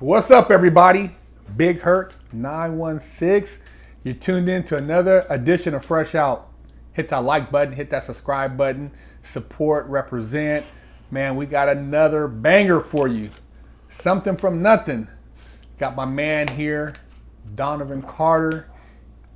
What's up, everybody? Big Hurt 916. You're tuned in to another edition of Fresh Out. Hit that like button, hit that subscribe button, support, represent. Man, we got another banger for you. Something from nothing. Got my man here, Donovan Carter.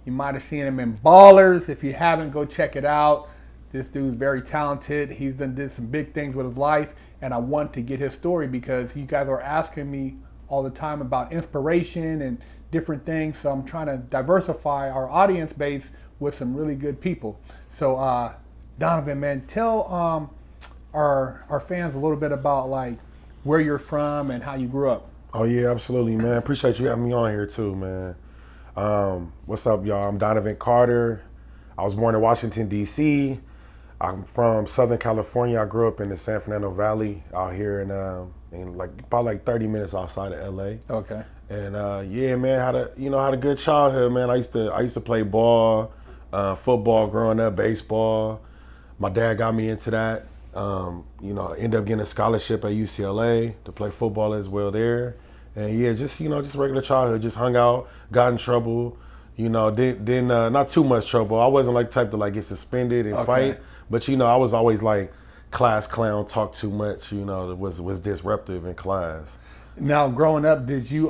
You might have seen him in Ballers. If you haven't, go check it out. This dude's very talented. He's did some big things with his life, and I want to get his story because you guys are asking me all the time about inspiration and different things. So I'm trying to diversify our audience base with some really good people. So Donovan, man, tell our fans a little bit about like where you're from and how you grew up. Oh yeah, absolutely, man. Appreciate you having me on here too, man. What's up, y'all? I'm Donovan Carter. I was born in Washington, D.C. I'm from Southern California. I grew up in the San Fernando Valley out here in about 30 minutes outside of LA. Okay. And yeah, man, had a good childhood, man. I used to play ball, football growing up, baseball. My dad got me into that. Ended up getting a scholarship at UCLA to play football as well there. And yeah, just regular childhood. Just hung out, got in trouble. Didn't not too much trouble. I wasn't like the type to like get suspended and fight. But I was always like class clown, talk too much, was disruptive in class. Now, growing up, did you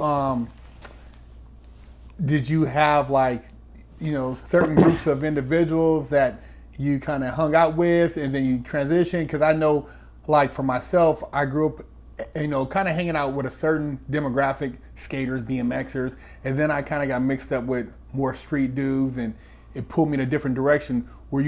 have like, certain groups of individuals that you kind of hung out with and then you transitioned? Because I know, like for myself, I grew up, kind of hanging out with a certain demographic, skaters, BMXers, and then I kind of got mixed up with more street dudes and it pulled me in a different direction. How were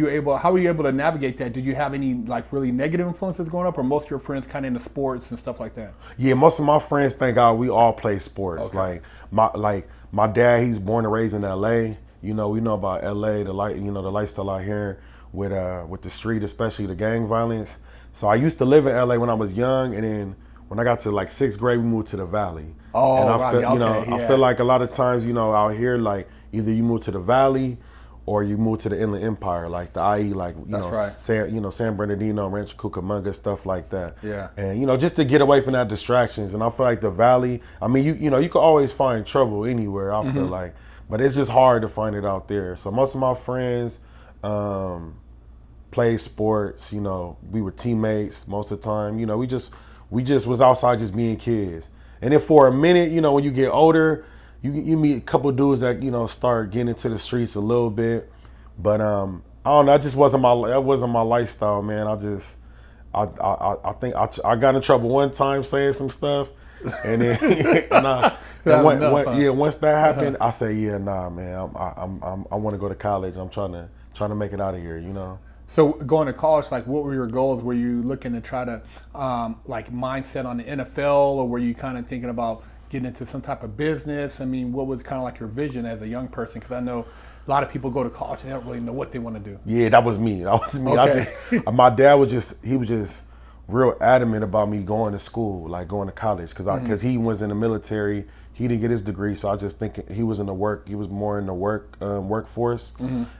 you able to navigate that? Did you have any like really negative influences growing up, or most of your friends kind of into sports and stuff like that? Yeah, most of my friends, thank God, we all play sports. Okay. My dad, he's born and raised in LA. We know about LA, the lifestyle out here with the street, especially the gang violence. So I used to live in LA when I was young, and then when I got to like 6th grade, we moved to the Valley. Oh, and right. I feel like a lot of times, out here, like either you move to the Valley or you move to the Inland Empire, like the IE, like right. San Bernardino, Rancho Cucamonga, stuff like that. Yeah. And just to get away from that distractions. And I feel like the Valley, I mean, you can always find trouble anywhere. I feel like, but it's just hard to find it out there. So most of my friends played sports. We were teammates most of the time. We just was outside just being kids. And then for a minute, when you get older, you meet a couple dudes that start getting into the streets a little bit, but I don't know. That wasn't my lifestyle, man. I think I got in trouble one time saying some stuff, and then once that happened, I say, yeah, nah, man. I want to go to college. I'm trying to make it out of here, So going to college, like what were your goals? Were you looking to try to like mindset on the NFL, or were you kind of thinking about getting into some type of business? I mean, what was kind of like your vision as a young person? Because I know a lot of people go to college and they don't really know what they want to do. Yeah, that was me. Okay. My dad was just real adamant about me going to school, like going to college, because he was in the military. He didn't get his degree, so I just think he was more in the workforce,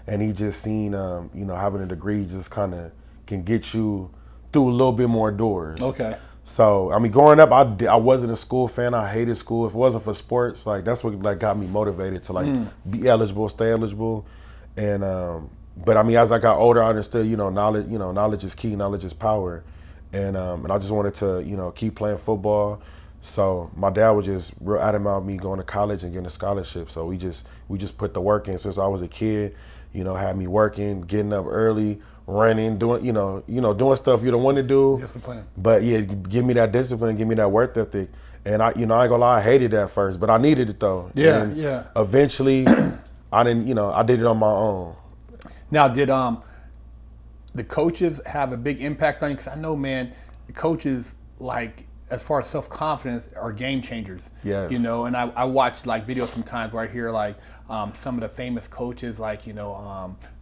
and he just seen having a degree just kind of can get you through a little bit more doors. Okay. So, I mean, growing up, I wasn't a school fan. I hated school. If it wasn't for sports, like that's what like got me motivated to like be eligible, stay eligible. And but I mean, as I got older, I understood, knowledge is key, knowledge is power. And I just wanted to, keep playing football. So my dad was just real adamant about me going to college and getting a scholarship. So we just put the work in since I was a kid. Had me working, getting up early, running, doing doing stuff you don't want to do. Discipline. But yeah, give me that discipline, give me that work ethic. And I ain't gonna lie, I hated that first, but I needed it though. Yeah, and yeah. Eventually, I did it on my own. Now, did the coaches have a big impact on you? Because I know, man, the coaches, like, as far as self-confidence, are game changers. Yes. And I watch like videos sometimes where I hear like some of the famous coaches, like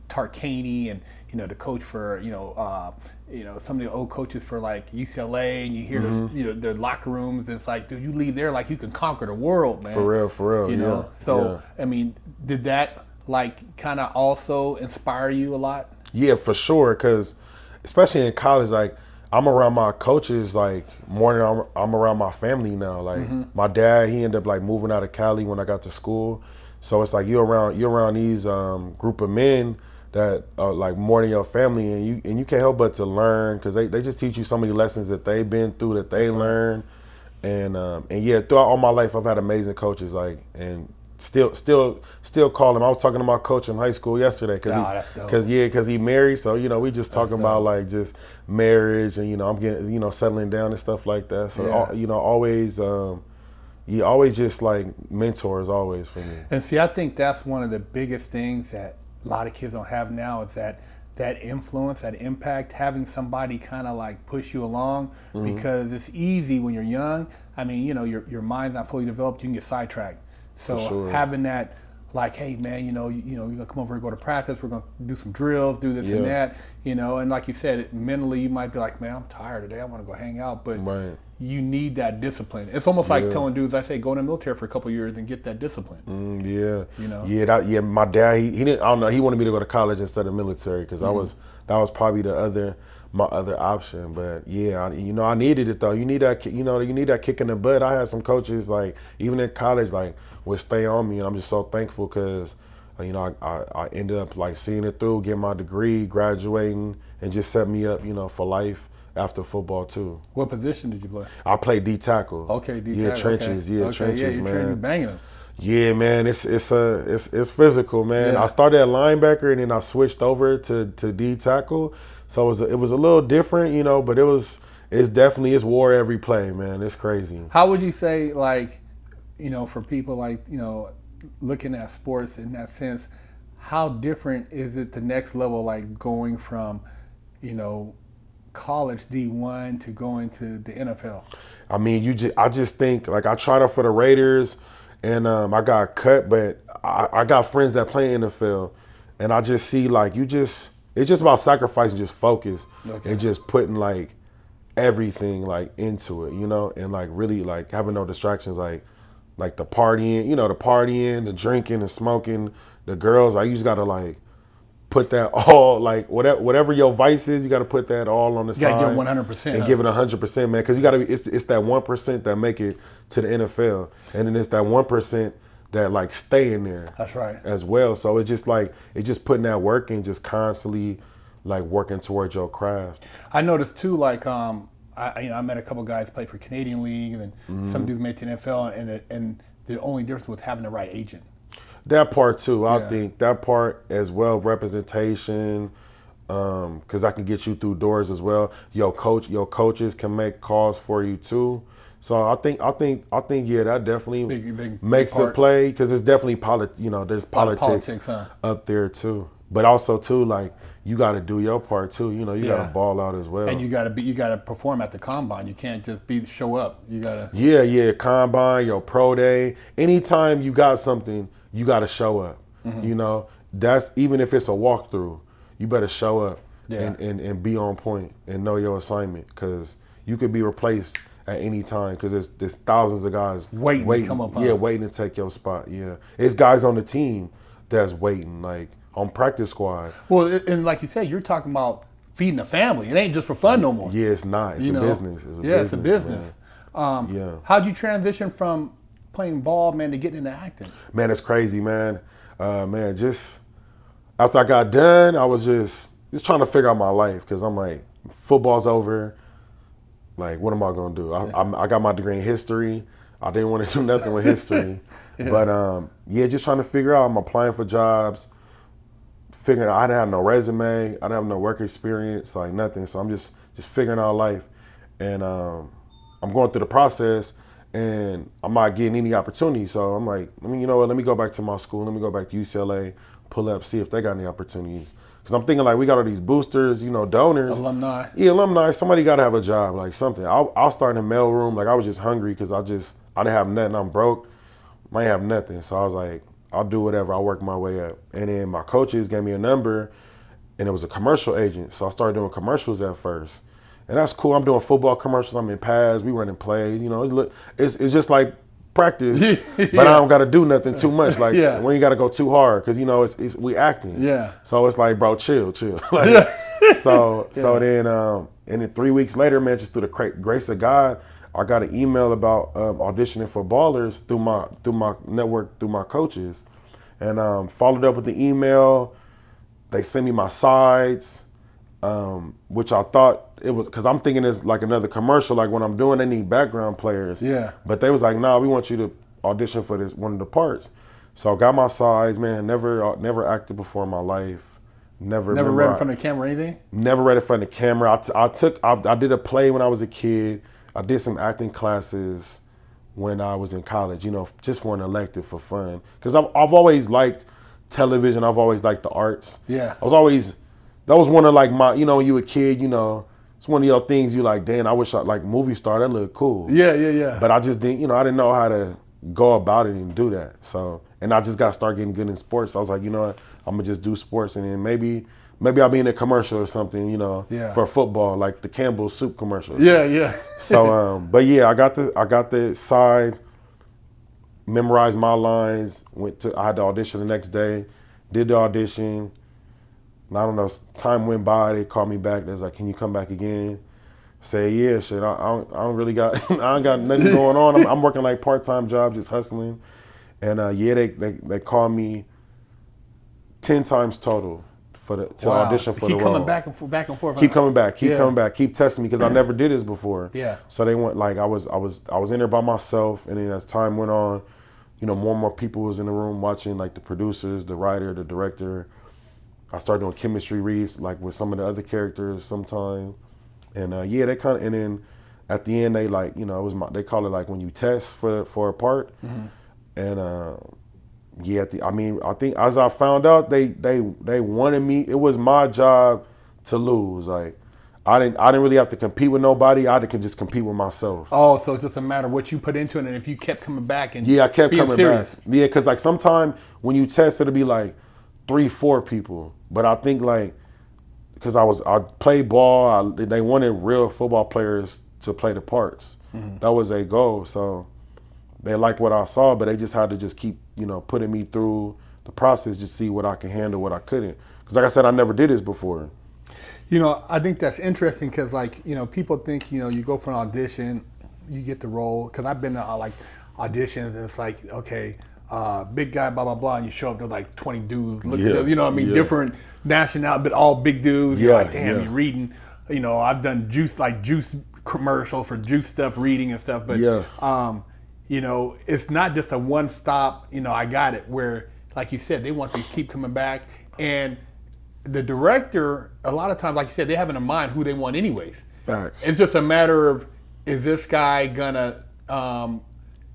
Tarkani and the coach for some of the old coaches for like UCLA, and you hear those, their locker rooms, and it's like, dude, you leave there like you can conquer the world, man. For real. Yeah. So yeah. I mean, did that like kind of also inspire you a lot? Yeah, for sure. Because especially in college, like I'm around my coaches like more than I'm around my family now. Like my dad, he ended up like moving out of Cali when I got to school. So it's like you're around these group of men that are like more than your family, and you can't help but to learn because they just teach you so many lessons that they've been through that they learn. And yeah, throughout all my life, I've had amazing coaches. Like, and still call him. I was talking to my coach in high school yesterday because he married. So we just talking about like just marriage and I'm getting settling down and stuff like that. So always always just like mentors always for me. And see, I think that's one of the biggest things that a lot of kids don't have now is that influence, that impact, having somebody kind of like push you along, because it's easy when you're young. I mean, your mind's not fully developed, you can get sidetracked. So having that, like, hey man, you're gonna come over and go to practice, we're gonna do some drills, do this and that, and like you said, mentally you might be like, man, I'm tired today, I want to go hang out, but you need that discipline. It's almost like telling dudes, I say, go in the military for a couple of years and get that discipline. My dad, he didn't. I don't know. He wanted me to go to college instead of military because that was probably my other option. But I needed it though. You need that. You need that kick in the butt. I had some coaches like even in college like would stay on me, and I'm just so thankful because I ended up like seeing it through, getting my degree, graduating, and just set me up for life. After football too. What position did you play? I played D tackle. Okay, D tackle. Trenches. Okay. Trenches, you're man. Banging them. Yeah, man. It's physical, man. Yeah. I started at linebacker and then I switched over to D tackle. So it was a little different, but it's war every play, man. It's crazy. How would you say, like, for people like looking at sports in that sense, how different is it the next level, like going from college D1 to going to the NFL? I mean, I just think like I tried out for the Raiders, and I got cut, but I got friends that play NFL, and I just see like it's just about sacrificing, just focus, and just putting like everything like into it, and like really like having no distractions, like the partying, the drinking, the smoking, the girls. Like you just gotta like put that all, like whatever your vice is, you got to put that all on the side. You got to give 100%. And give it 100%, man, because you got to be. It's that 1% that make it to the NFL, and then it's that 1% that like stay in there. That's right. As well. So it's just putting that work and just constantly like working towards your craft. I noticed too, like I met a couple guys play for Canadian League, and then some dudes made it to the NFL, and the only difference was having the right agent. That part too, I think that part as well, representation, because I can get you through doors as well. Your coaches can make calls for you too. So I think that definitely makes it play because it's definitely there's politics up there too. But also too, like you got to do your part too. You got to ball out as well. And you got to perform at the combine. You can't just show up. You got to combine, your pro day. Anytime you got something, you got to show up. That's even if it's a walkthrough, you better show up and be on point and know your assignment because you could be replaced at any time because there's thousands of guys waiting to come up. Waiting to take your spot. Yeah, it's guys on the team that's waiting, like on practice squad. Well, and like you said, you're talking about feeding a family. It ain't just for fun no more. Yeah, it's not. It's a business. It's a business. How'd you transition from playing ball, man, to getting into acting? Man, it's crazy, man. Just after I got done, I was just trying to figure out my life because I'm like, football's over. Like, what am I gonna do? I got my degree in history. I didn't want to do nothing with history, but just trying to figure out. I'm applying for jobs. Figuring out I didn't have no resume. I didn't have no work experience, like nothing. So I'm just figuring out life, and I'm going through the process. And I'm not getting any opportunity. So I'm like, let me go back to my school. Let me go back to UCLA, pull up, see if they got any opportunities. Because I'm thinking like we got all these boosters, donors. Alumni. Yeah, alumni. Somebody got to have a job, like something. I'll start in a mailroom. Like I was just hungry because I didn't have nothing. I'm broke. I ain't have nothing. So I was like, I'll do whatever. I'll work my way up. And then my coaches gave me a number and it was a commercial agent. So I started doing commercials at first. And that's cool. I'm doing football commercials. I'm in pads. We running plays. It's just like practice, but I don't got to do nothing too much. Like when you got to go too hard because we acting. Yeah. So it's like, bro, chill. Like, so then And then 3 weeks later, man, just through the grace of God, I got an email about auditioning for Ballers through my network, through my coaches, and followed up with the email. They sent me my sides, which I thought it was, because I'm thinking it's like another commercial. Like when I'm doing, they need background players. Yeah. But they was like, nah, we want you to audition for this one of the parts. So I got my sides, man. Never acted before in my life. Never read in front of the camera or anything? Never read in front of the camera. I did a play when I was a kid. I did some acting classes when I was in college, you know, just for an elective for fun. Because I've always liked television. I've always liked the arts. Yeah. That was one of like my, you know, when you were a kid, you know, it's one of your things you like, damn, I wish I like movie star, that looked cool. Yeah. But I just didn't, you know, I didn't know how to go about it and do that. So, and I just got to start getting good in sports. So I was like, you know what, I'm going to just do sports, and then maybe I'll be in a commercial or something, you know, for football, like the Campbell's soup commercial. Yeah. So, but yeah, I got the sides, memorized my lines, I had to audition the next day, did the audition. And I don't know, time went by, they called me back, they was like, can you come back again? Say, yeah, shit, I don't really got, I ain't got nothing going on. I'm working like part-time jobs, just hustling. And yeah, they called me 10 times total to audition for the role. Keep coming back and forth. Keep coming back, keep testing me, because I never did this before. Yeah. So they went, like, I was in there by myself, and then as time went on, you know, more and more people was in the room watching, like the producers, the writer, the director. I started doing chemistry reads, like with some of the other characters sometime. And yeah, they kind of, and then at the end, they like, you know, they call it like when you test for a part. Mm-hmm. And yeah, I think as I found out, they wanted me. It was my job to lose. Like I didn't really have to compete with nobody. I could just compete with myself. Oh, so it's just a matter of what you put into it, and if you kept coming back and I kept coming serious. back. Yeah, because like sometime when you test, it'll be like 3-4 people. But I think like, because I played ball, they wanted real football players to play the parts. Mm-hmm. That was their goal. So they liked what I saw, but they just had to just keep, you know, putting me through the process, just see what I can handle, what I couldn't. Because like I said, I never did this before. You know, I think that's interesting because, like, you know, people think, you know, you go for an audition, you get the role. Because I've been to like auditions, and it's like, okay, big guy, blah, blah, blah, and you show up to like 20 dudes, you know what I mean, different nationality, but all big dudes. You're like, damn, you're reading. You know, I've done juice commercials for juice stuff, reading and stuff, but you know, it's not just a one stop, you know, I got it, where, like you said, they want to keep coming back. And the director, a lot of times, like you said, they have in mind who they want anyways. Facts. It's just a matter of, is this guy gonna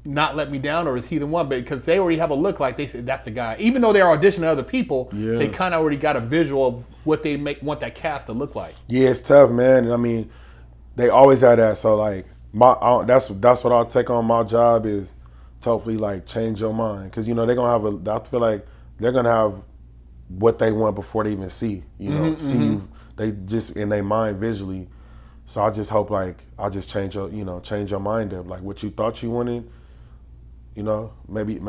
not let me down, or is he the one? Because they already have a look, like they said, that's the guy. Even though they're auditioning other people, they kind of already got a visual of what they want that cast to look like. Yeah, it's tough, man. I mean, they always have that. So like, that's what I'll take on my job, is to hopefully like change your mind, because you know they're gonna have I feel like they're gonna have what they want before they even see you. They just in their mind visually. So I just hope like I just change your mind up, like what you thought you wanted. You know, maybe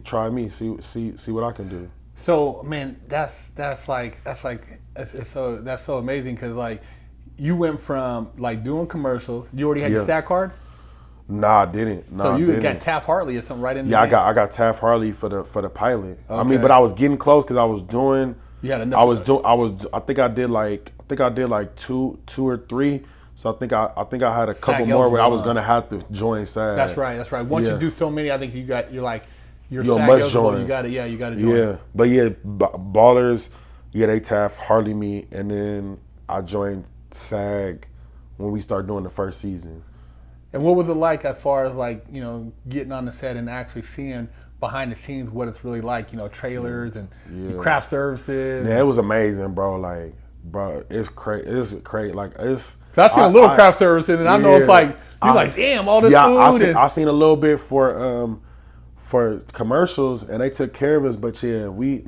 try me, see what I can do. So man, that's so amazing, because like you went from like doing commercials. You already had your SAG card? Nah, I didn't. So you got Taft-Hartley or something right in there? Yeah, I got Taft-Hartley for the pilot. Okay. I mean, but I was getting close because I was doing. You had enough. I think I did like two or three. So I think I had a couple more where I was gonna have to join SAG. That's right. Once you do so many, I think you're SAG must eligible. Join. You got to join. Yeah, but yeah, Ballers, they Taft-Hartley me, and then I joined SAG when we started doing the first season. And what was it like, as far as like, you know, getting on the set and actually seeing behind the scenes what it's really like, you know, trailers and craft services? Yeah, it was amazing, bro. Like, bro, it's crazy. It's crazy. Like, it's. So I seen a little craft services, and I know it's like you're like, damn, all this food. I seen a little bit for commercials, and they took care of us. But yeah, we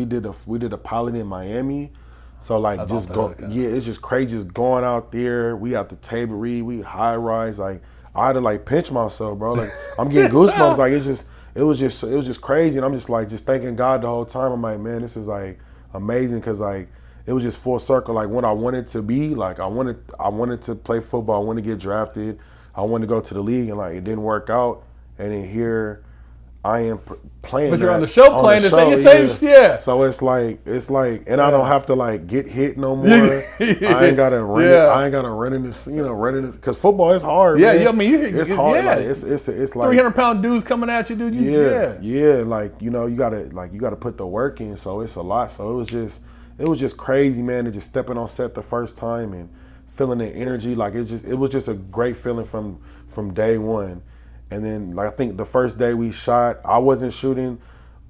did a pilot in Miami. So like it's just crazy, just going out there. We at the table read, we high rise. Like I had to like pinch myself, bro. Like I'm getting goosebumps. Like it was just crazy, and I'm just thanking God the whole time. I'm like, man, this is like amazing, because like it was just full circle. Like when I wanted to be, like I wanted to play football. I wanted to get drafted. I wanted to go to the league, and like it didn't work out. And then here I am playing. But you're on the show playing the same. Yeah. So it's like, and I don't have to like get hit no more. I ain't gotta run. I ain't gotta run in this, running this, because football is hard. Yeah, man. I mean, it's hard. Like, it's like 300-pound dudes coming at you, dude. Yeah. Like you gotta put the work in. So it's a lot. So it was just crazy, man. To just stepping on set the first time and feeling the energy. Like it was just a great feeling from day one. And then, like, I think the first day we shot, I wasn't shooting.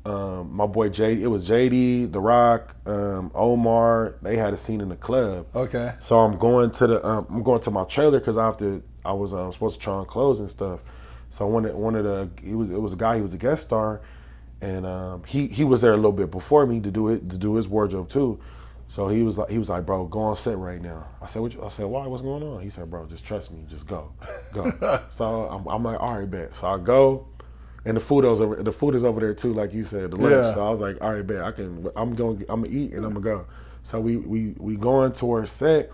My boy JD, it was JD, The Rock, Omar. They had a scene in the club. Okay. So I'm going to my trailer because I was supposed to try on clothes and stuff. So it was a guy. He was a guest star, and he was there a little bit before me to do his wardrobe too. So he was like, bro, go on set right now. I said, why? What's going on? He said, bro, just trust me, just go. So I'm like, all right, bet. So I go, and the food is over there too, like you said, the lunch. Yeah. So I was like, all right, bet. I'm gonna eat and I'm gonna go. So we going towards set,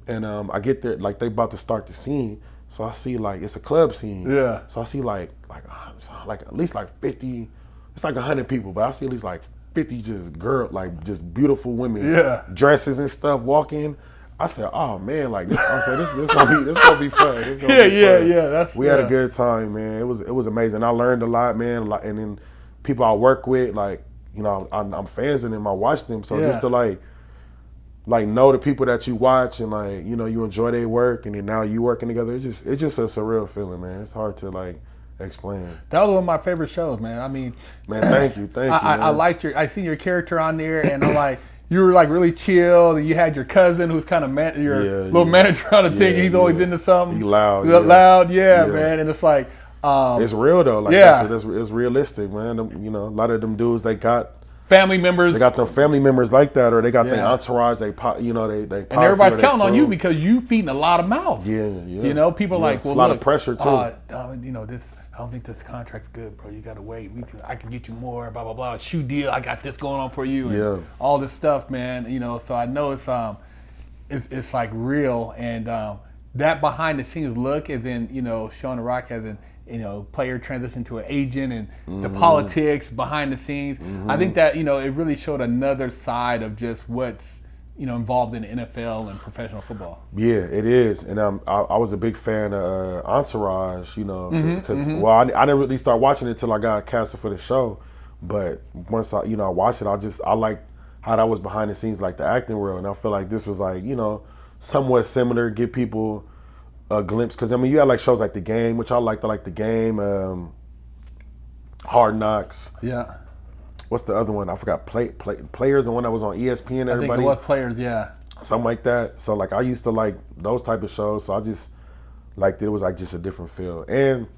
and I get there like they about to start the scene. So I see like it's a club scene. Yeah. So I see like at least like 50. It's like 100 people, but I see at least like 50 just beautiful women, dresses and stuff walking. I said, oh man, like this gonna be fun. This gonna be fun. We had a good time, man. It was amazing. I learned a lot, man. And then people I work with, like, I'm fans of them. I watch them, so just to like know the people that you watch and like you enjoy their work, and then now you working together. It's just a surreal feeling, man. It's hard to like explain. That was one of my favorite shows, man. I mean, man, thank you. I liked I seen your character on there, and I'm like, you were like really chill. You had your cousin who's kind of little manager on the thing. He's always into something. He loud, man. And it's like, it's real though. Like it's realistic, man. A lot of them dudes, they got family members. They got them family members like that, or they got their entourage. They and everybody's counting on you because you feeding a lot of mouths. Yeah. People like, well, a lot of pressure too. This. I don't think this contract's good, bro. You gotta wait. I can get you more. Blah blah blah. Shoe deal. I got this going on for you. And all this stuff, man. So I know it's like real, and that behind the scenes look, and then showing The Rock as an player transition to an agent, and the politics behind the scenes. I think that it really showed another side of just what's involved in the NFL and professional football. Yeah, it is, and I was a big fan of Entourage, because I didn't really start watching it until I got casted for the show. But once I watched it, I liked how that was behind the scenes, like the acting world, and I feel like this was like somewhat similar, give people a glimpse, because you had like shows like The Game, which I liked. I like The Game, Hard Knocks. Yeah. What's the other one? I forgot. Players, the one that was on ESPN. Everybody. I think it was Players, yeah. Something like that. So like I used to like those type of shows. So I just liked it. It was like just a different feel, and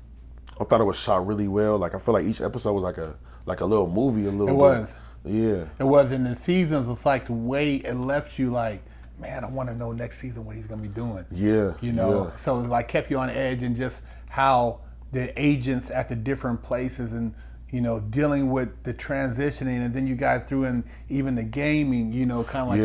I thought it was shot really well. Like I feel like each episode was like a little movie. It was. Yeah. It was. In the seasons, it's like the way it left you like, man, I want to know next season what he's gonna be doing. Yeah. So it like kept you on edge, and just how the agents at the different places and dealing with the transitioning, and then you guys threw in even the gaming, kind of like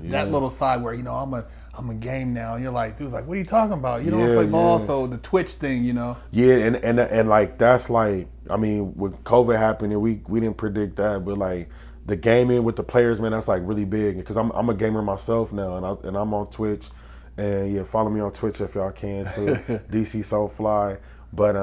that little side where I'm a game now, and you're like, dude's like, what are you talking about? You don't play ball, so the Twitch thing, Yeah, and like that's like, when COVID happened, and we didn't predict that, but like the gaming with the players, man, that's like really big, because I'm a gamer myself now, and I'm on Twitch, and follow me on Twitch if y'all can too, DC Soulfly, but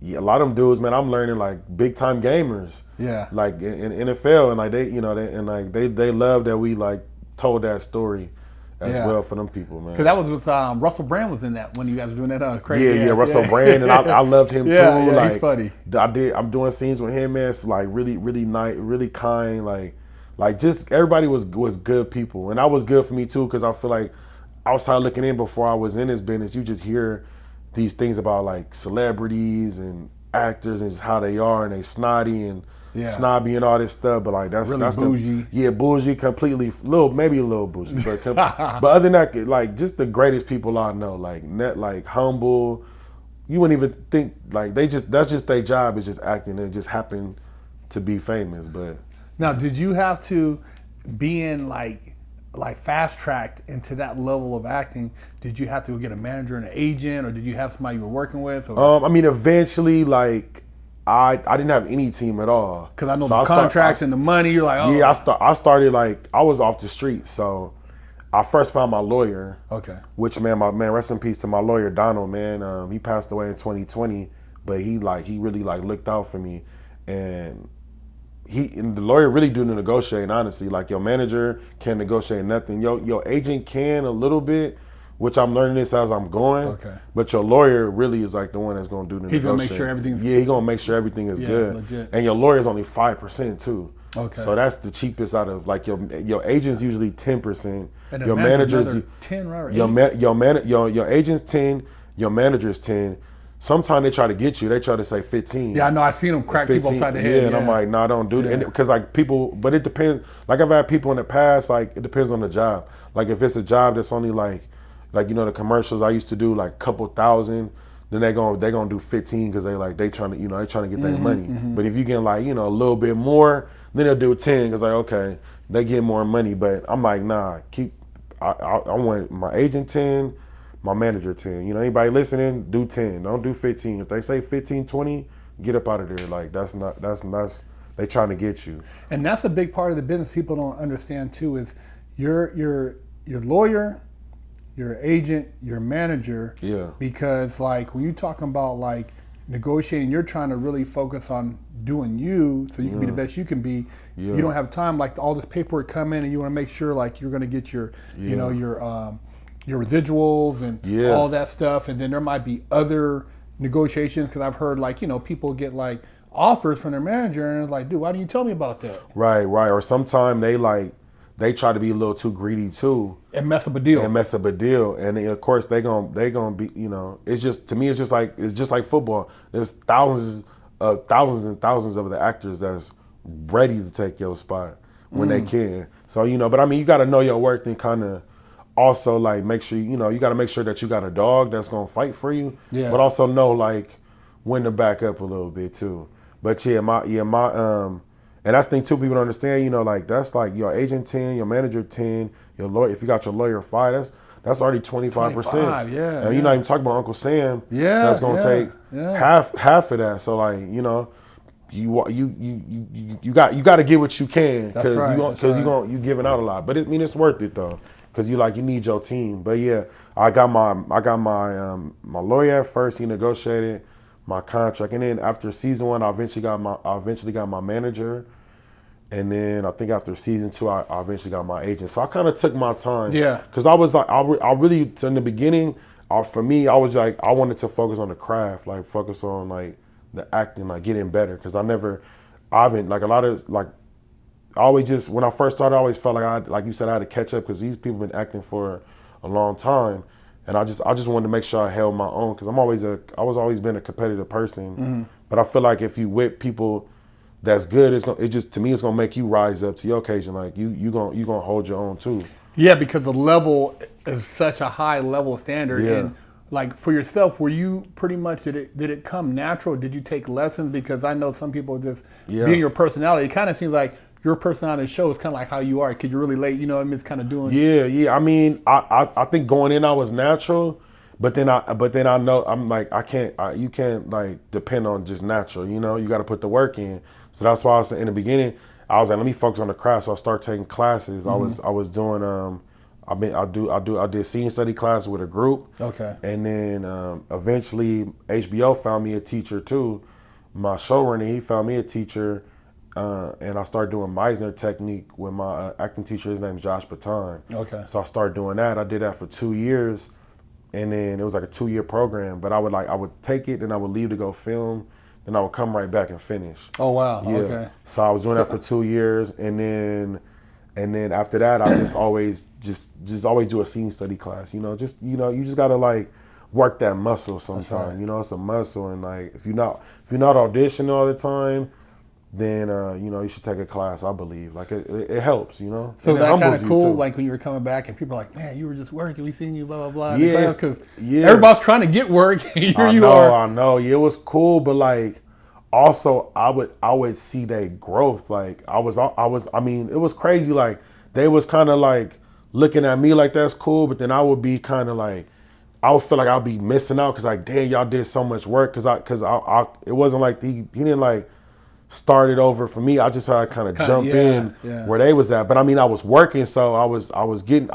a lot of them dudes, man, I'm learning like big time gamers. Yeah. Like in NFL, and like they love that we like told that story as well for them people, man. Because that was with Russell Brand was in that when you guys were doing that crazy. Yeah, Russell Brand, and I loved him too. Yeah, like, he's funny. I'm doing scenes with him, man. It's like really, really nice, really kind. Like just everybody was good people, and that was good for me too, because I feel like outside looking in before I was in this business, you just hear these things about like celebrities and actors and just how they are, and they snotty and snobby and all this stuff, but like that's bougie. Bougie, completely, maybe a little bougie, but but other than that, like just the greatest people I know, like humble. You wouldn't even think like that's just their job is just acting, and just happen to be famous. But now, did you have to be in like like fast tracked into that level of acting? Did you have to go get a manager and an agent, or did you have somebody you were working with? I mean, eventually, like I didn't have any team at all. Because I know the contracts and the money. You're like, oh yeah. I started like I was off the street, so I first found my lawyer. Okay. Which my man, rest in peace to my lawyer Donald. Man, he passed away in 2020, but he really like looked out for me, and the lawyer really do the negotiating. Honestly, like your manager can't negotiate nothing. Your agent can a little bit, which I'm learning this as I'm going. Okay. But your lawyer really is like the one that's gonna do the negotiating. He's gonna make sure everything's he's gonna make sure everything is good. Legit. And your lawyer is only 5% too. Okay. So that's the cheapest out of like your agent's usually 10%. And your manager's 10, right? Your agent's 10. Your manager's 10. Sometimes they try to get you. They try to say 15. Yeah, I know. I've seen them crack 15, people upside the head. Yeah, and I'm like, nah, don't do that. Because like people, but it depends. Like I've had people in the past. Like it depends on the job. Like if it's a job that's only like you know the commercials I used to do like a couple thousand, then they gonna do 15 because they trying to get their money. But if you get like a little bit more, then they'll do 10 because like okay they get more money. But I'm like nah, I want my agent 10. My manager 10. Anybody listening, do 10. Don't do 15. If they say 15, 20, get up out of there. Like that's they trying to get you. And that's a big part of the business people don't understand too is your lawyer, your agent, your manager. Yeah. Because like when you're talking about like negotiating, you're trying to really focus on doing you so you can be the best you can be. Yeah. You don't have time like all this paperwork come in and you want to make sure like you're going to get your your residuals and all that stuff, and then there might be other negotiations because I've heard like people get like offers from their manager and it's like, dude, why didn't you tell me about that? Right. Or sometimes they try to be a little too greedy too and mess up a deal. And then, of course they gonna be it's just to me it's just like football. There's thousands and thousands of the actors that's ready to take your spot when they can. So but I mean you got to know your worth and kind of. Also, like, make sure you got to make sure that you got a dog that's gonna fight for you. Yeah. But also know like when to back up a little bit too. But my and that's the thing too. People don't understand. Like that's like your agent 10, your manager 10, your lawyer. If you got your lawyer 5, that's already 25%. Yeah. And you're not even talking about Uncle Sam. Yeah. That's gonna take half of that. So like you got to get what you can because you giving out a lot. But it's worth it though. Cause you need your team, but yeah, I got my lawyer at first. He negotiated my contract, and then after season 1, I eventually got my manager, and then I think after season 2, I eventually got my agent. So I kind of took my time, Cause I was like, I really in the beginning, for me, I was like, I wanted to focus on the craft, like focus on like the acting, like getting better. Cause I haven't like a lot of like. I always just when I first started, I always felt like you said, I had to catch up because these people been acting for a long time, and I just wanted to make sure I held my own because I was always been a competitive person, but I feel like if you with people that's good, it's gonna make you rise up to your occasion. Like you gonna hold your own too. Yeah, because the level is such a high level standard. Yeah. And like for yourself, were you pretty much did it come natural? Did you take lessons? Because I know some people just being your personality. It kind of seems like. Your personality show is kind of like how you are because you're really late. It's kind of doing. Yeah. I mean, I think going in I was natural, but then I know I'm like you can't like depend on just natural. You got to put the work in. So that's why I was in the beginning. I was like, let me focus on the craft. So I started taking classes. I was doing I did scene study classes with a group. Okay. And then eventually HBO found me a teacher too. My showrunner, he found me a teacher. And I started doing Meisner technique with my acting teacher. His name is Josh Baton. Okay. So I started doing that. I did that for 2 years, and then it was like a 2-year program. But I would take it, then I would leave to go film, then I would come right back and finish. Oh wow. Yeah. Okay. So I was doing that for 2 years, and then after that, I just always do a scene study class. You just gotta like work that muscle sometime. Right. It's a muscle, and like if you're not auditioning all the time. Then you should take a class. I believe like it helps. So that kind of cool. Like when you were coming back and people are like, man, you were just working. We seen you, blah blah blah. Yeah, because everybody's trying to get work. Here you are. I know. Yeah, it was cool, but like also I would see their growth. Like I mean, it was crazy. Like they was kind of like looking at me like that's cool, but then I would be kind of like, I would feel like I'll be missing out because like, damn, y'all did so much work. Because I it wasn't like he didn't like start it over for me. I just had to kind of jump in where they was at. But I mean, I was working, so I was getting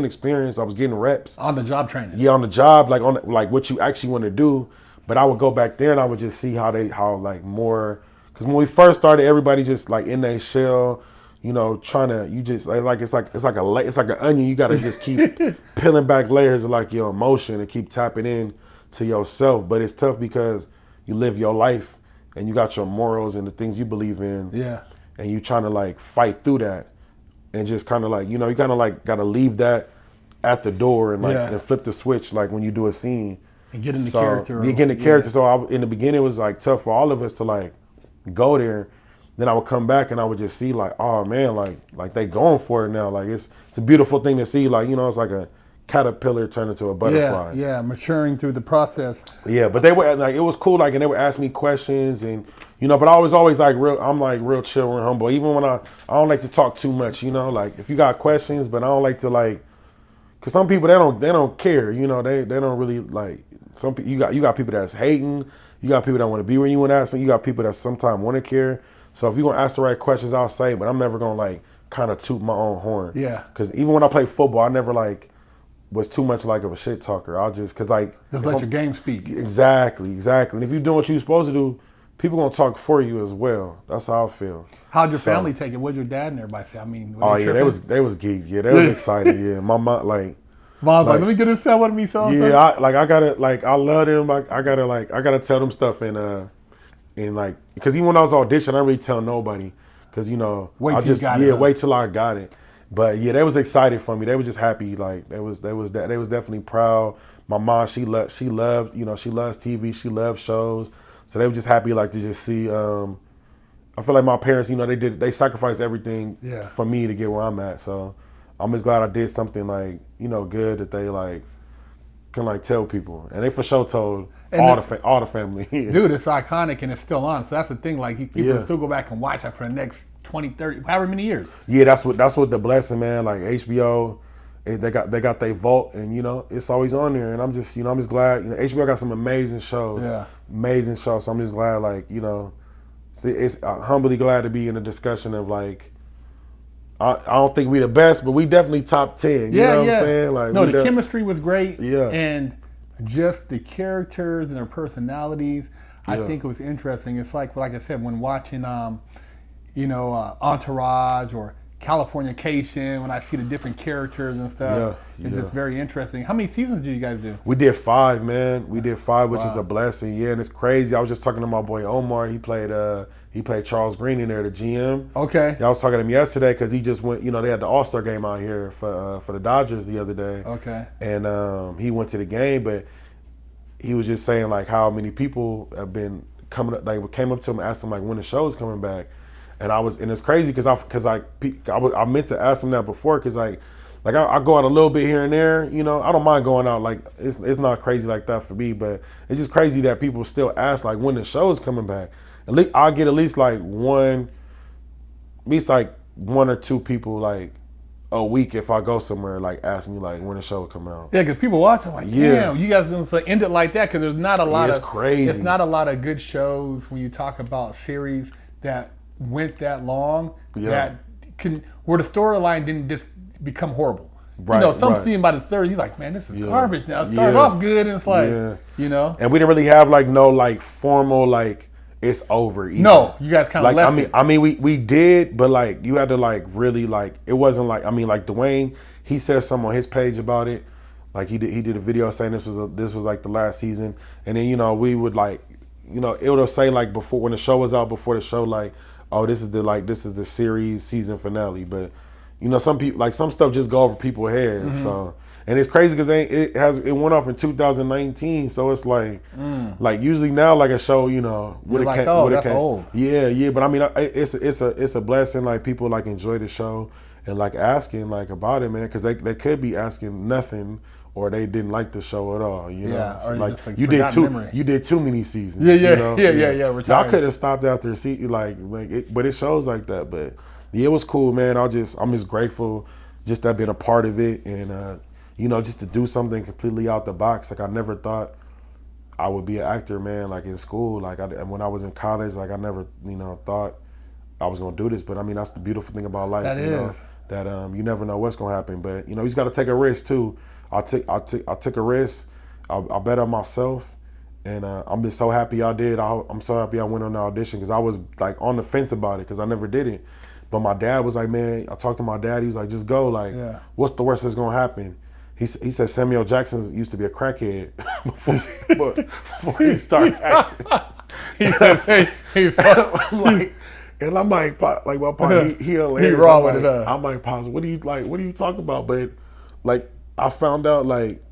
experience. I was getting reps on the job training. Yeah, on the job, like on like what you actually want to do. But I would go back there and I would just see how like more. Because when we first started, everybody just like in their shell. You know, trying to, you just like it's like an onion. You got to just keep peeling back layers of like your emotion and keep tapping in to yourself. But it's tough because you live your life and you got your morals and the things you believe in. Yeah. And you trying to like fight through that and just kind of like, you know, you kind of like got to leave that at the door and like and flip the switch like when you do a scene and get in the character. You get in the character. So in the beginning, it was like tough for all of us to like go there. Then I would come back and I would just see like, oh man, like they going for it now. Like it's a beautiful thing to see. Like, you know, it's like a caterpillar turned into a butterfly. Yeah, maturing through the process. Yeah, but they were like, it was cool. Like, and they would ask me questions and, you know, but I was always like I'm like real chill and humble. Even when I don't like to talk too much, you know, like if you got questions, but I don't like to like, cause some people, they don't care, you know, they don't really like, some people, you got people that's hating, you got people that want to be where you want to ask, and you got people that sometimes want to care. So if you're going to ask the right questions, I'll say, but I'm never going to like kind of toot my own horn. Yeah. Because even when I played football, I never like was too much like of a shit talker. I'll just, because like. Just let your game speak. Exactly. And if you're doing what you're supposed to do, people going to talk for you as well. That's how I feel. How'd your family take it? What'd your dad and everybody say? I mean, they was geeked. Yeah, they was excited. Yeah. My mom, Mom's like, let me get this set with me. So yeah, I love them. I gotta tell them stuff and like, because even when I was auditioning, I didn't really tell nobody, because you know, wait till I got it. But yeah, they was excited for me. They were just happy. Like they was definitely proud. My mom, she loved, you know, she loves TV, she loves shows, so they were just happy like to just see. I feel like my parents, you know, they sacrificed everything for me to get where I'm at. So I'm just glad I did something like, you know, good that they like can like tell people, and they for sure told all the family. Dude, it's iconic and it's still on. So that's the thing. Like people still go back and watch it for the next 20, 30, however many years. Yeah, that's what the blessing, man. Like HBO, they got their vault, and you know it's always on there. And I'm just glad. You know, HBO got some amazing shows. Yeah, amazing shows. So I'm just glad, like, you know, it's humbly glad to be in a discussion of like. I don't think we the best, but we definitely top 10. You know what I'm saying? Like, no, the chemistry was great. Yeah. And just the characters and their personalities, I think it was interesting. It's like I said, when watching, Entourage or Californication, when I see the different characters and stuff, it's just very interesting. How many seasons did you guys do? We did 5, man. We did 5, which is a blessing. Yeah, and it's crazy. I was just talking to my boy Omar. He played Charles Green in there, the GM. Okay. Yeah, I was talking to him yesterday because he just went. You know, they had the All-Star game out here for the Dodgers the other day. Okay. And he went to the game, but he was just saying like how many people have been coming up, like came up to him and asked him like when the show's coming back. And it's crazy because I meant to ask him that before, because I go out a little bit here and there, you know. I don't mind going out, like it's not crazy like that for me, but it's just crazy that people still ask like when the show is coming back. At least I'll get at least like one or two people like a week if I go somewhere, like ask me like when the show will come out. Yeah, because people watching like, damn, you guys gonna end it like that, because there's not a lot it's crazy. It's not a lot of good shows when you talk about series that went that long, where the storyline didn't just become horrible. Right, you know, some seeing by the third, you're like, man, this is garbage now. It started off good, and it's like, you know. And we didn't really have like no like formal like it's over either. No, you guys kind of like, left I mean we did, but like you had to like really like, it wasn't like, I mean like Dwayne, he said something on his page about it. Like he did a video saying this was like the last season, and then, you know, we would like, you know, it would say like before, when the show was out, before the show, like, oh, this is the series season finale. But you know, some people, like, some stuff just go over people's heads. Mm-hmm. So, and it's crazy because it went off in 2019. So it's like usually now, like a show, you know, that's old. Yeah. But I mean, it's a blessing. Like people like enjoy the show and like asking like about it, man, because they could be asking nothing, or they didn't like the show at all, you know. Or like you did too many seasons. Yeah. You know? Yeah. I could have stopped after but it shows like that. But yeah, it was cool, man. I'm just grateful, just that being a part of it, and you know, just to do something completely out the box. Like I never thought I would be an actor, man. Like in school, like when I was in college, like I never, you know, thought I was gonna do this. But I mean, that's the beautiful thing about life. That you is. know, that you never know what's gonna happen. But you know, you just got to take a risk too. I took a risk. I bet on myself, and I'm just so happy I did. I'm so happy I went on the audition because I was like on the fence about it because I never did it. But my dad was like, man, I talked to my dad. He was like, just go. Like, what's the worst that's gonna happen? He said Samuel Jackson used to be a crackhead before he started acting. I'm like, well, Pop, he hilarious. He raw with it. I'm like, Pops, what are you talking about? But like, I found out like,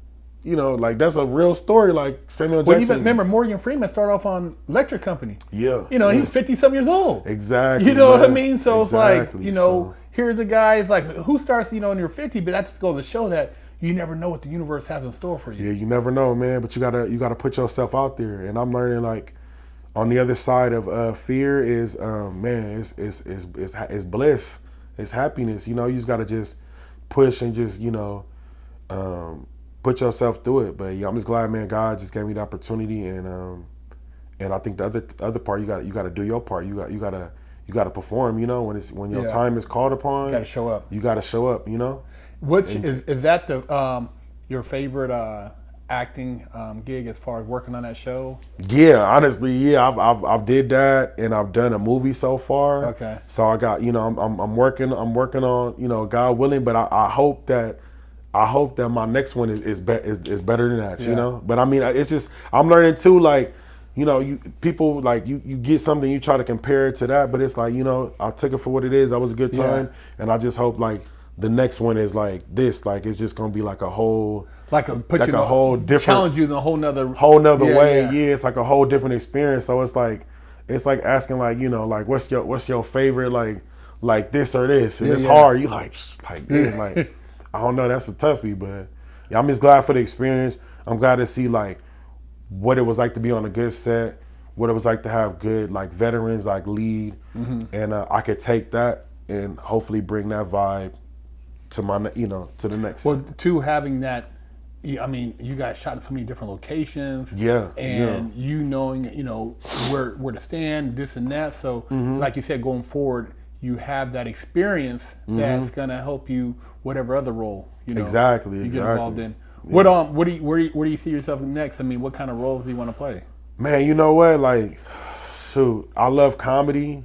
you know, like that's a real story. Like Samuel Jackson. Well, even remember Morgan Freeman started off on Electric Company. Yeah. You know, he was 50-some years old. Exactly. You know what I mean? So exactly. It's like, you know, here's the guys like who starts, you know, when you're 50, but that just goes to show that you never know what the universe has in store for you. Yeah, you never know, man. But you gotta put yourself out there. And I'm learning like on the other side of fear is man, it's bliss. It's happiness. You know, you just gotta just push and just, you know, put yourself through it. But yeah, I'm just glad, man, God just gave me the opportunity, and I think the other part you gotta do your part. You gotta perform. You know, when your time is called upon, you gotta show up. You gotta show up. You know. Which is that the your favorite acting gig as far as working on that show? Yeah, honestly, yeah, I've did that, and I've done a movie so far. Okay. So I got, you know, I'm working on, you know, God willing, but I hope that my next one is better than that, you know. But I mean, it's just I'm learning too, like, you know, people like you get something, you try to compare it to that, but it's like, you know, I took it for what it is. That was a good time, and I just hope like the next one is like this, like it's just gonna be like a whole, like a whole different, challenge you in a whole nother way. Yeah, it's like a whole different experience. So it's like asking like, you know, like what's your favorite like this or this, and it's hard. You like damn, like I don't know, that's a toughie, but yeah, I'm just glad for the experience. I'm glad to see like what it was like to be on a good set, what it was like to have good like veterans like lead, and I could take that and hopefully bring that vibe to my, you know, to the next. Well, to having that, I mean, you guys shot in so many different locations. Yeah. And you knowing, you know, where to stand, this and that. So, like you said, going forward, you have that experience that's gonna help you whatever other role, you know, exactly you get involved in. Yeah. Where do you see yourself next? I mean, what kind of roles do you want to play? Man, you know what? Like, shoot, I love comedy,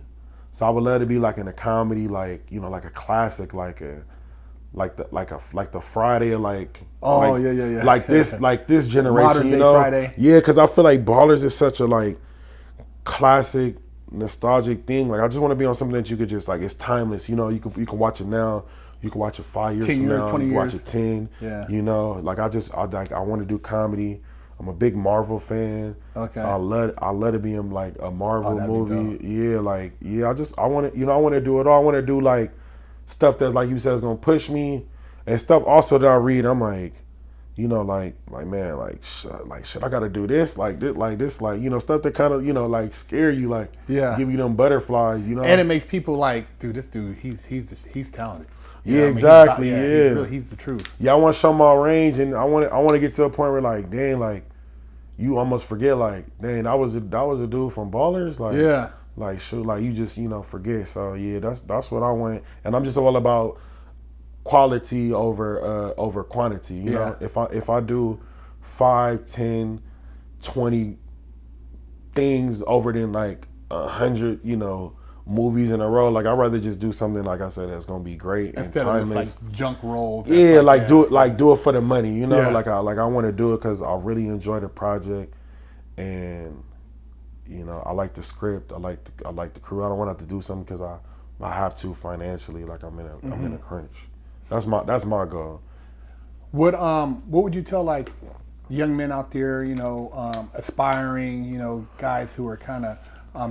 so I would love to be like in a comedy, like, you know, like a classic, like the Friday, like like this generation, modern you day know, Friday. Yeah, because I feel like Ballers is such a like classic, nostalgic thing. Like I just want to be on something that you could just like, it's timeless, you know. You can watch it now. You can watch it 5 years from now. 20 you can years. watch it 10. Yeah. You know, like I want to do comedy. I'm a big Marvel fan. Okay. So I love to be in like a Marvel movie. Yeah, like I want to, you know, I want to do it all. I want to do like stuff that, like you said, is gonna push me, and stuff also that I read. I'm like, you know, like man, like shit, I gotta do this, like you know, stuff that kind of, you know, like scare you, like give you them butterflies, you know. And it makes people like, dude, this dude, he's talented. Yeah, exactly. He's the truth. Yeah, I want to show my range, and I want to get to a point where like, dang, like you almost forget, like, dang, that was a dude from Ballers, like like shoot, like you just, you know, forget. So yeah, that's what I want, and I'm just all about quality over quantity. You know, if I do 5, 10, 20 things over than like 100, you know, movies in a row, like I'd rather just do something, like I said, that's gonna be great instead and timeless. Of just like junk rolls. Yeah, do it for the money, you know. Like I want to do it because I really enjoy the project, and you know, I like the script, I like the crew. I don't want to have to do something because I have to financially, like I'm in a crunch. That's my goal. What would you tell like young men out there, you know, aspiring, you know, guys who are kind of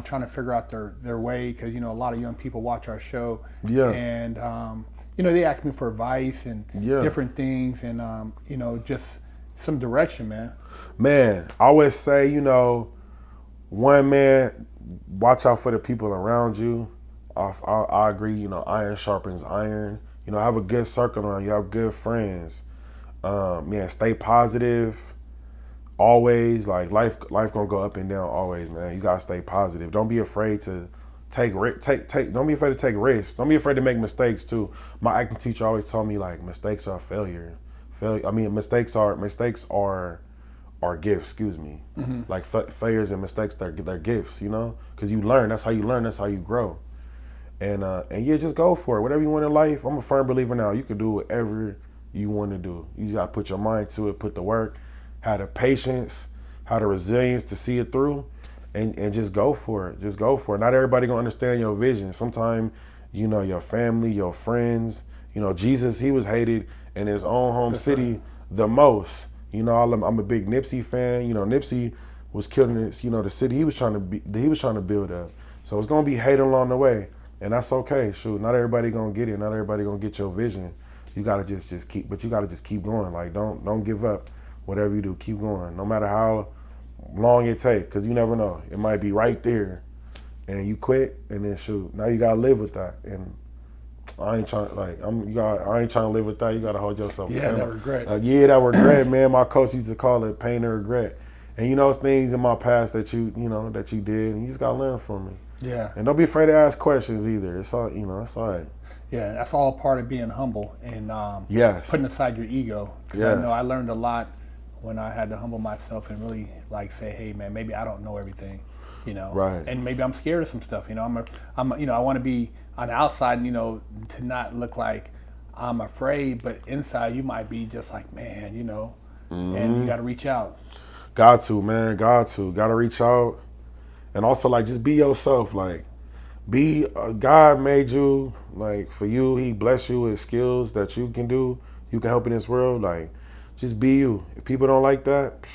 trying to figure out their way, because, you know, a lot of young people watch our show, and you know, they ask me for advice and different things, and you know, just some direction, man. I always say, you know, one, man, watch out for the people around you. I agree, you know, iron sharpens iron. You know, have a good circle around you. Have good friends. Man, stay positive. Always, like life gonna go up and down. Always, man. You gotta stay positive. Don't be afraid to take. Don't be afraid to take risks. Don't be afraid to make mistakes too. My acting teacher always told me like mistakes are failure. Mistakes are gifts. Excuse me. Like failures and mistakes, they're gifts. You know, because you learn. That's how you learn. That's how you grow. And yeah, just go for it. Whatever you want in life. I'm a firm believer now. You can do whatever you want to do. You just gotta put your mind to it. Put the work. Have the patience. Have the resilience to see it through. And just go for it. Just go for it. Not everybody gonna understand your vision. Sometimes, you know, your family, your friends. You know, Jesus, he was hated in his own home city the most. You know, I'm a big Nipsey fan. You know, Nipsey was killed in this, you know, the city he was trying to build up. So it's gonna be hate along the way, and that's okay. Shoot, not everybody gonna get it. Not everybody gonna get your vision. You gotta just keep, but you gotta just keep going. Like don't give up. Whatever you do, keep going. No matter how long it take, because you never know. It might be right there, and you quit, and then shoot. Now you gotta live with that. And I ain't trying I ain't trying to live with that. You gotta hold yourself. Yeah, that regret. That regret, man. My coach used to call it pain and regret. And you know, it's things in my past that you did, and you just gotta learn from it. Yeah. And don't be afraid to ask questions either. It's all it's all right. Yeah, that's all part of being humble and Yes. putting aside your ego. 'Cause Yes. I know I learned a lot when I had to humble myself and really like say, hey man, maybe I don't know everything, you know. Right. And maybe I'm scared of some stuff. You know, I'm I want to be on the outside, you know, to not look like I'm afraid, but inside you might be just like, man, you know, and you got to reach out. Got to, man. Gotta reach out. And also, like, just be yourself. Like, God made you, like, for you, he blessed you with skills that you can do. You can help in this world. Like, just be you. If people don't like that,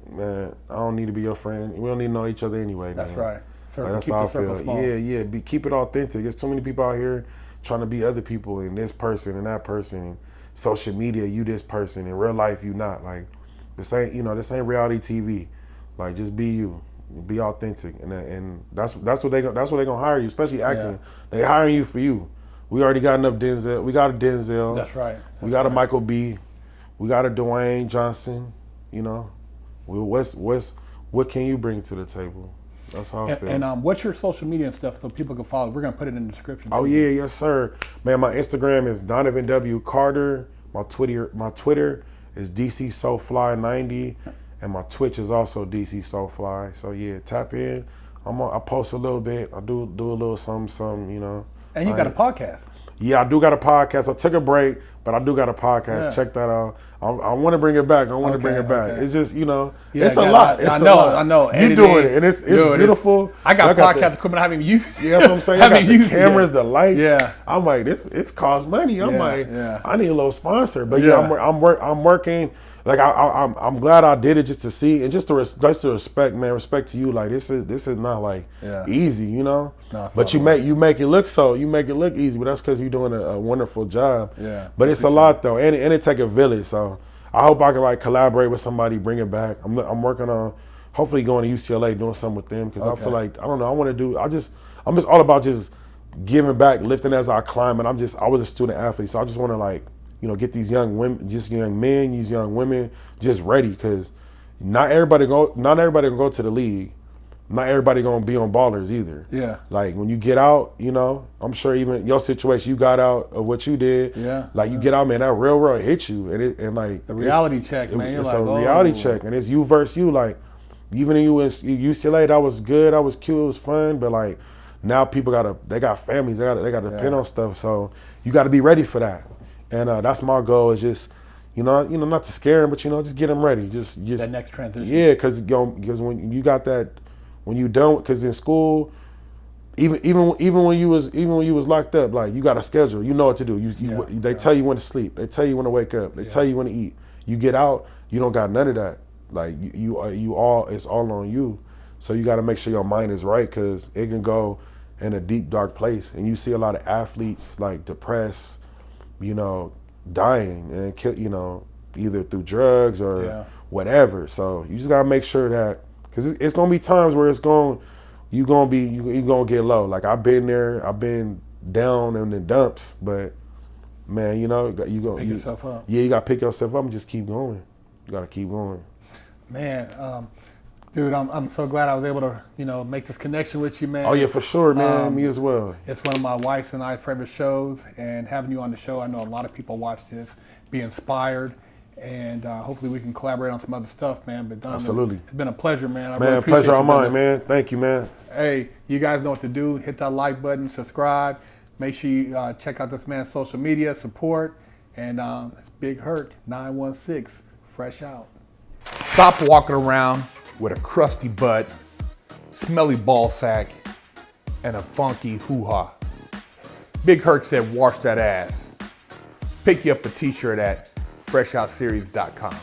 man, I don't need to be your friend. We don't need to know each other anyway. That's man. right. Like, that's Keep how the I circle feel. small. Yeah. Keep it authentic. There's too many people out here trying to be other people, and this person and that person. Social media, you this person. In real life, you not. Like, this ain't reality TV. Like, just be you. Be authentic, and that's what they gonna hire you, especially acting. Yeah. They hiring you for you. We already got enough Denzel. We got a Denzel. That's right. We got a Michael B. We got a Dwayne Johnson. You know, what can you bring to the table? That's how I feel. And what's your social media and stuff so people can follow? We're gonna put it in the description. Oh yeah, yes sir, man. My Instagram is Donovan W Carter. My Twitter is DC SoFly90. And my Twitch is also DC Soulfly. So yeah, tap in. I post a little bit. I do a little something, you know. And you got a podcast. Yeah, I do got a podcast. I took a break, but I do got a podcast. Yeah. Check that out. I want to bring it back. Okay. It's just, you know, Yeah, it's a lot. I know. You doing it, and it's beautiful. I got got podcast equipment I haven't used. Yeah, that's what I'm saying. I got the cameras, the lights. Yeah. I'm like, it's cost money. I'm like, yeah. I need a little sponsor. But Yeah. I'm working. Like I'm glad I did it just to see and just to respect, man. Respect to you. Like this is not like easy, you know. No, but you make it look easy. But that's because you're doing a wonderful job. Yeah. But it's a lot though, and it take a village. So I hope I can like collaborate with somebody, bring it back. I'm working on hopefully going to UCLA, doing something with them because I feel like I don't know. I want to do. I'm just all about just giving back, lifting as I climb. And I was a student athlete, so I just want to like. You know, get these young women, just young men, these young women, just ready, because not everybody gonna go to the league. Not everybody gonna be on Ballers either. Yeah. Like when you get out, you know, I'm sure even your situation, you got out of what you did. Yeah. Like you get out, man, that real world hit you, and like the reality check, man. It's a reality check, and it's you versus you. Like even in UCLA, that was good, that was cute, it was fun, but like now people they got families, they got to depend on stuff, so you got to be ready for that. And that's my goal is just, you know, not to scare them, but you know, just get them ready. Just that next transition. Yeah, because when you got that, when you don't, because in school, even when you was locked up, like you got a schedule, you know what to do. They tell you when to sleep, they tell you when to wake up, they tell you when to eat. You get out, you don't got none of that. Like it's all on you. So you got to make sure your mind is right, because it can go in a deep dark place, and you see a lot of athletes like depressed. You know, dying and kill, you know, either through drugs or whatever. So you just gotta make sure that, because it's gonna be times where you gonna get low. Like I've been there, I've been down in the dumps, but man, you know, you go Pick yourself up. Yeah, you got to pick yourself up and just keep going. You got to keep going. Man, dude, I'm so glad I was able to, you know, make this connection with you, man. Oh yeah, for sure, man. Me as well. It's one of my wife's and I's favorite shows, and having you on the show, I know a lot of people watch this, be inspired, and hopefully we can collaborate on some other stuff, man. But Donovan, Absolutely. it's been a pleasure, man. I Man, really appreciate pleasure you, on mine, brother. man. Thank you, man. Hey, you guys know what to do. Hit that like button, subscribe. Make sure you check out this man's social media, support, and Big Hurt 916, fresh out. Stop walking around with a crusty butt, smelly ball sack, and a funky hoo-ha. Big Hurt said, wash that ass. Pick you up a t-shirt at freshoutseries.com.